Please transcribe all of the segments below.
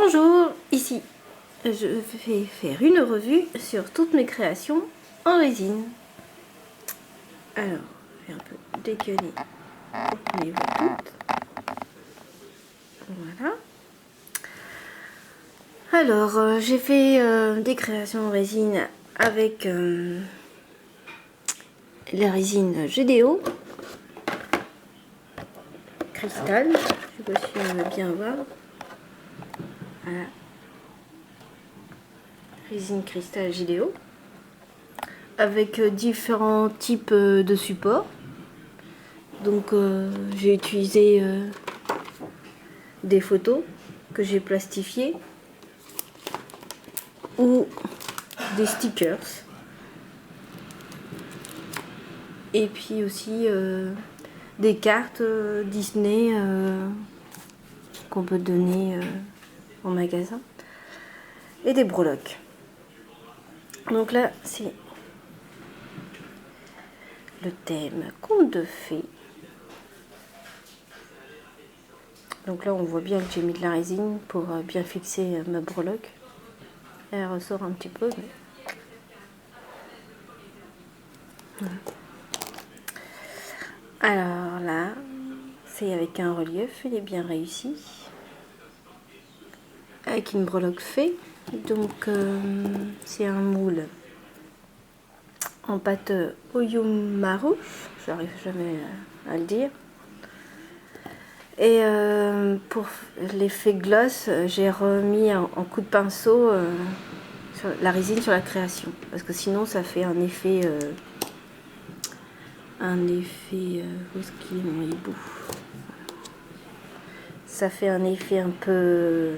Bonjour, ici je vais faire une revue sur toutes mes créations en résine. Alors, je vais un peu décaler pour qu'on les voit toutes. Voilà. Alors, j'ai fait des créations en résine avec la résine GDO cristal. Je ne sais pas si on va bien voir. Voilà. Résine cristal GDO. Avec différents types de supports. Donc j'ai utilisé des photos que j'ai plastifiées ou des stickers. Et puis aussi des cartes Disney qu'on peut donner en magasin. Et des breloques. Donc là, c'est le thème conte de fées. Donc là, on voit bien que j'ai mis de la résine pour bien fixer ma breloque. Elle ressort un petit peu. Mais... voilà. Alors là, c'est avec un relief, il est bien réussi. Avec une breloque fée. Donc c'est un moule en pâte Oyumaru, j'arrive jamais à le dire. Et pour l'effet gloss, j'ai remis en coup de pinceau sur la résine sur la création. Parce que sinon ça fait un effet... où est-ce qu'il est mon hibou? Ça fait un effet un peu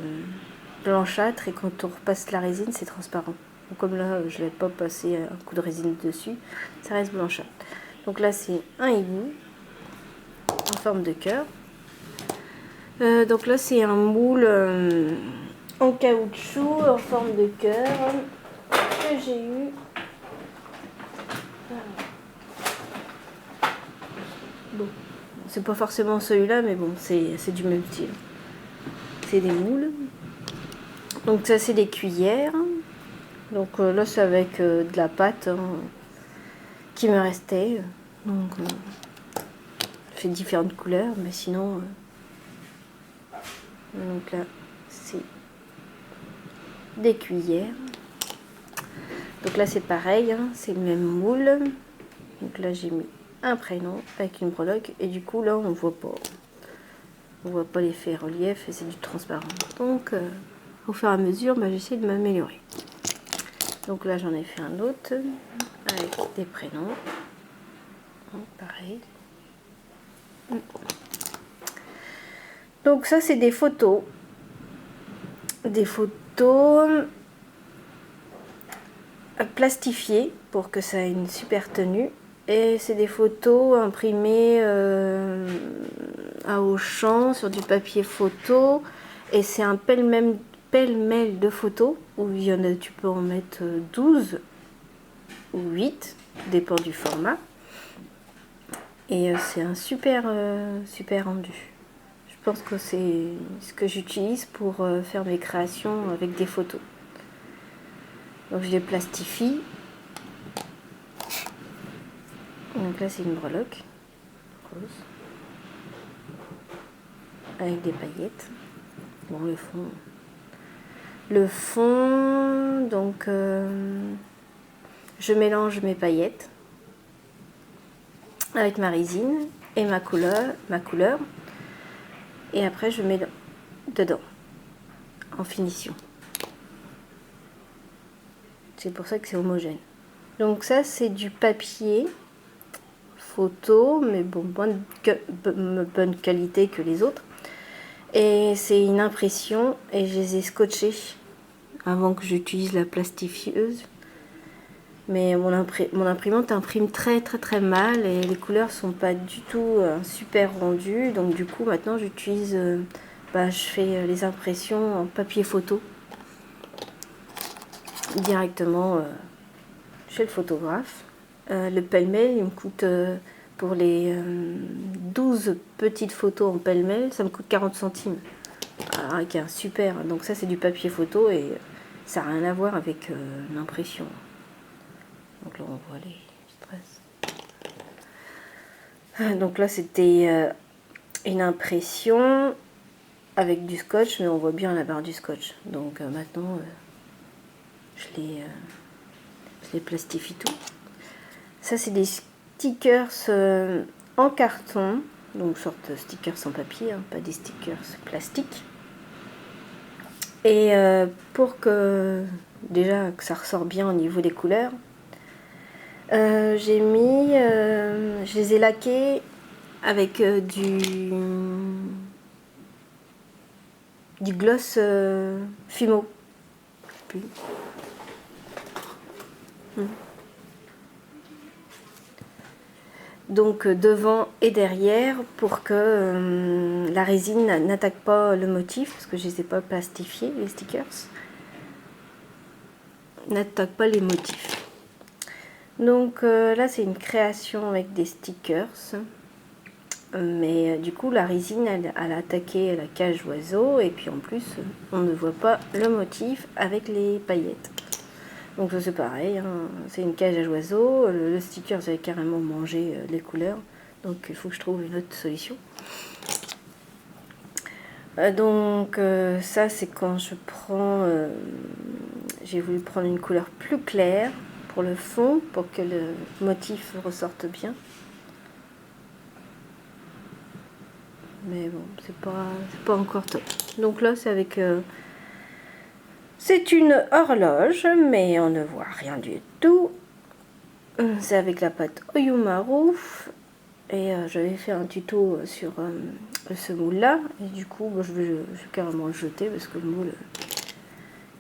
blanchâtre et quand on repasse la résine, c'est transparent. Donc comme là, je ne vais pas passer un coup de résine dessus, ça reste blanchâtre. Donc là, c'est un hibou en forme de cœur. Donc là, c'est un moule en caoutchouc en forme de cœur que j'ai eu. Bon, c'est pas forcément celui-là, mais bon, c'est du même style. C'est des moules. Donc ça, c'est des cuillères. Donc là, c'est avec de la pâte qui me restait. Donc, je fais différentes couleurs, mais sinon... donc là, c'est des cuillères. Donc là, c'est pareil, hein, c'est le même moule. Donc là, j'ai mis un prénom avec une breloque. Et du coup, là, on voit pas l'effet relief et c'est du transparent. Donc, au fur et à mesure, j'essaie de m'améliorer. Donc là, j'en ai fait un autre avec des prénoms. Pareil. Donc ça, c'est des photos. Des photos plastifiées pour que ça ait une super tenue. Et c'est des photos imprimées à Auchan sur du papier photo. Et c'est un pêle-mêle de photos où il y en a, tu peux en mettre 12 ou 8, dépend du format. Et c'est un super rendu. Je pense que c'est ce que j'utilise pour faire mes créations avec des photos. Donc je les plastifie. Donc là c'est une breloque rose avec des paillettes. Bon, le fond, donc je mélange mes paillettes avec ma résine et ma couleur, et après je mets dedans en finition. C'est pour ça que c'est homogène. Donc ça, c'est du papier photo, mais bon, bonne qualité que les autres. Et c'est une impression et je les ai scotchés avant que j'utilise la plastifieuse. Mais mon imprimante imprime très mal et les couleurs sont pas du tout super rendues. Donc du coup, maintenant j'utilise, je fais les impressions en papier photo directement chez le photographe. Le pêle-mêle, il me coûte pour les 12 petites photos en pêle-mêle, ça me coûte 40 centimes. qui est un super. Donc ça c'est du papier photo et ça n'a rien à voir avec l'impression. Donc là on voit les traces. Donc là c'était une impression avec du scotch, mais on voit bien la barre du scotch. Donc maintenant je les plastifie tout. Ça c'est des stickers en carton, donc sorte de stickers sans papier, hein, pas des stickers plastiques. Et pour que déjà que ça ressort bien au niveau des couleurs, j'ai mis, je les ai laqués avec du gloss Fimo. Donc devant et derrière pour que la résine n'attaque pas le motif, parce que je ne les ai pas plastifiés, les stickers. N'attaque pas les motifs. Donc là c'est une création avec des stickers. Mais du coup la résine elle a attaqué la cage oiseau et puis en plus on ne voit pas le motif avec les paillettes. Donc ça c'est pareil, hein. C'est une cage à oiseaux, le sticker ça avait carrément mangé les couleurs, donc il faut que je trouve une autre solution. Donc ça c'est quand je prends, j'ai voulu prendre une couleur plus claire pour le fond, pour que le motif ressorte bien. Mais bon, c'est pas encore top. Donc là c'est avec... c'est une horloge, mais on ne voit rien du tout. C'est avec la pâte Oyumaru. Et j'avais fait un tuto sur ce moule là. Et du coup, je vais carrément le jeter parce que le moule,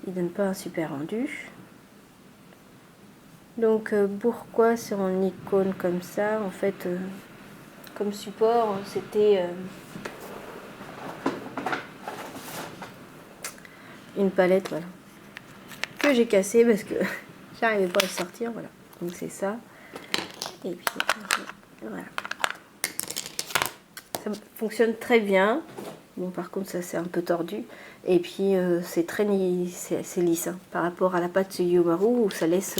il donne pas un super rendu. Donc pourquoi sur une icône comme ça? En fait, comme support, c'était une palette, voilà, que j'ai cassée parce que j'arrivais pas à le sortir, voilà. Donc c'est ça. Et puis voilà. Ça fonctionne très bien. Bon, par contre, ça c'est un peu tordu. Et puis c'est très c'est lisse hein, par rapport à la pâte Yumaru où ça laisse.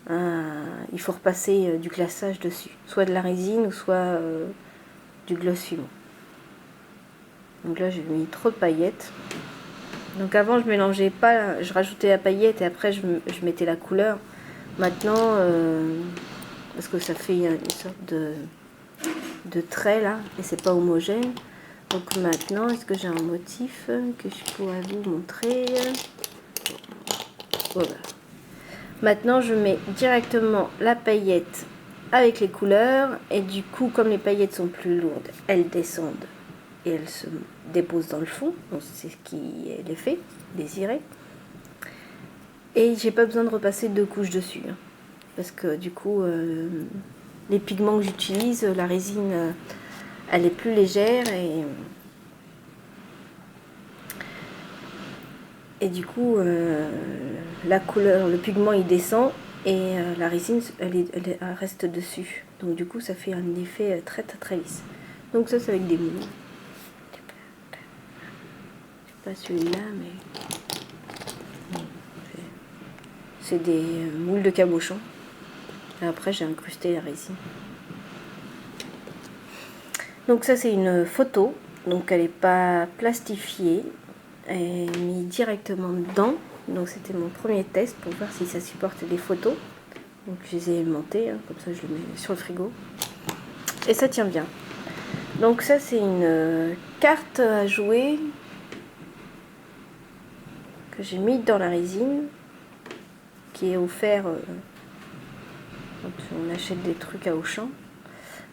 Il faut repasser du glaçage dessus, soit de la résine ou soit du gloss fumant. Donc là, j'ai mis trop de paillettes. Donc avant, je mélangeais pas, je rajoutais la paillette et après je mettais la couleur. Maintenant, parce que ça fait une sorte de trait là et c'est pas homogène. Donc maintenant, est-ce que j'ai un motif que je pourrais vous montrer? Voilà. Maintenant, je mets directement la paillette avec les couleurs et du coup, comme les paillettes sont plus lourdes, elles descendent et elles se déposent dans le fond. Donc c'est ce qui est l'effet désiré. Et j'ai pas besoin de repasser 2 couches dessus, hein, parce que du coup, les pigments que j'utilise, la résine, elle est plus légère et du coup, la couleur, le pigment il descend et la résine elle reste dessus. Donc du coup, ça fait un effet très lisse. Donc ça, c'est avec des moules. Pas celui-là, mais c'est des moules de cabochon. Et après, j'ai incrusté la résine. Donc ça, c'est une photo. Donc elle n'est pas plastifiée. Elle est mise directement dedans. Donc c'était mon premier test pour voir si ça supporte les photos. Donc je les ai aimantées, hein, comme ça je les mets sur le frigo. Et ça tient bien. Donc ça, c'est une carte à jouer que j'ai mis dans la résine, qui est offert quand on achète des trucs à Auchan.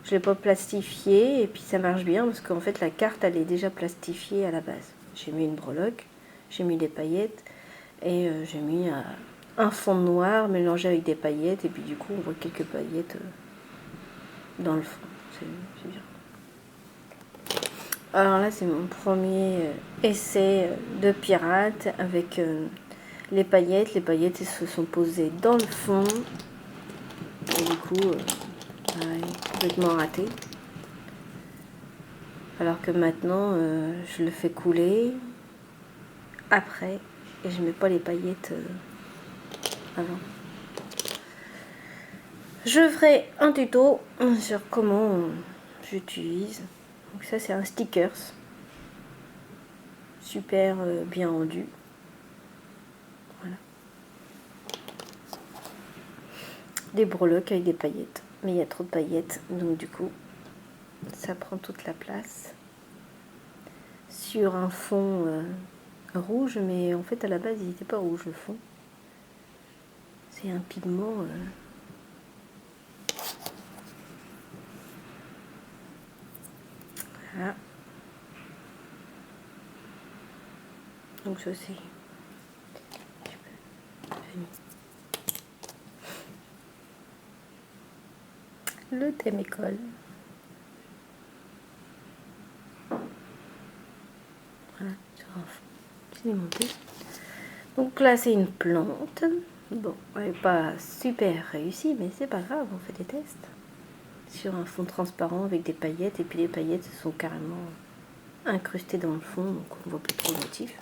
Je ne l'ai pas plastifié et puis ça marche bien parce qu'en fait la carte elle est déjà plastifiée à la base. J'ai mis une breloque, j'ai mis des paillettes et j'ai mis un fond noir mélangé avec des paillettes et puis du coup on voit quelques paillettes dans le fond. C'est bien. Alors là c'est mon premier essai de pirate avec les paillettes. Les paillettes elles se sont posées dans le fond et du coup complètement raté. Alors que maintenant, je le fais couler après et je mets pas les paillettes avant. Je ferai un tuto sur comment j'utilise. Donc ça c'est un stickers super bien rendu. Voilà. Des breloques avec des paillettes. Mais il y a trop de paillettes, donc du coup ça prend toute la place. Sur un fond rouge, mais en fait à la base il n'était pas rouge le fond. C'est un pigment. Voilà. Donc ça c'est le thème école. Voilà, c'est monté. Donc là c'est une plante. Bon, elle n'est pas super réussie, mais c'est pas grave, on fait des tests. Sur un fond transparent avec des paillettes, et puis les paillettes sont carrément incrustées dans le fond, donc on voit plus trop le motif.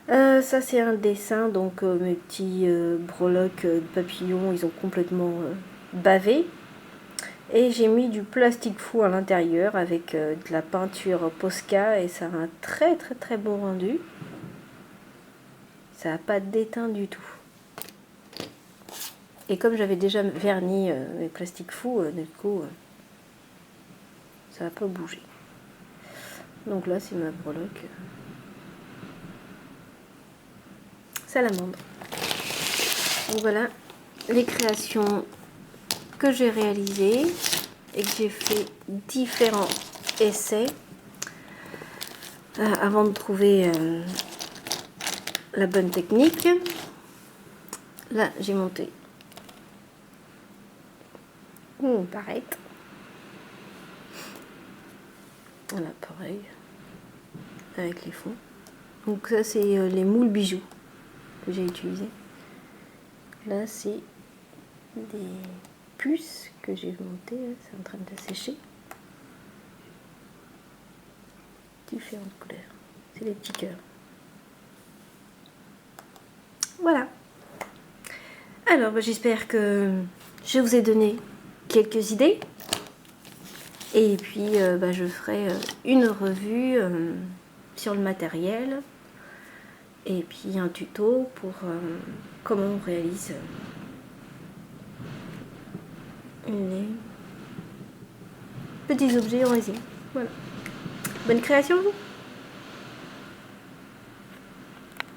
Ça c'est un dessin, donc mes petits breloques de papillons, ils ont complètement bavé. Et j'ai mis du plastique fou à l'intérieur avec de la peinture Posca et ça a un très bon rendu. Ça n'a pas déteint du tout. Et comme j'avais déjà verni mes plastiques fous, du coup, ça n'a pas bougé. Donc là, c'est ma breloque salamandre. Donc voilà les créations que j'ai réalisées et que j'ai fait différents essais avant de trouver la bonne technique. Là, j'ai monté une barrette. Voilà, pareil, avec les fonds. Donc ça, c'est les moules bijoux que j'ai utilisés. Là, c'est des puces que j'ai montées. C'est en train de sécher. Différentes couleurs. C'est des petits cœurs. Voilà. Alors, bah, j'espère que je vous ai donné quelques idées. Et puis, bah, je ferai une revue sur le matériel. Et puis, un tuto pour comment on réalise les petits objets en résine. Voilà. Bonne création à vous!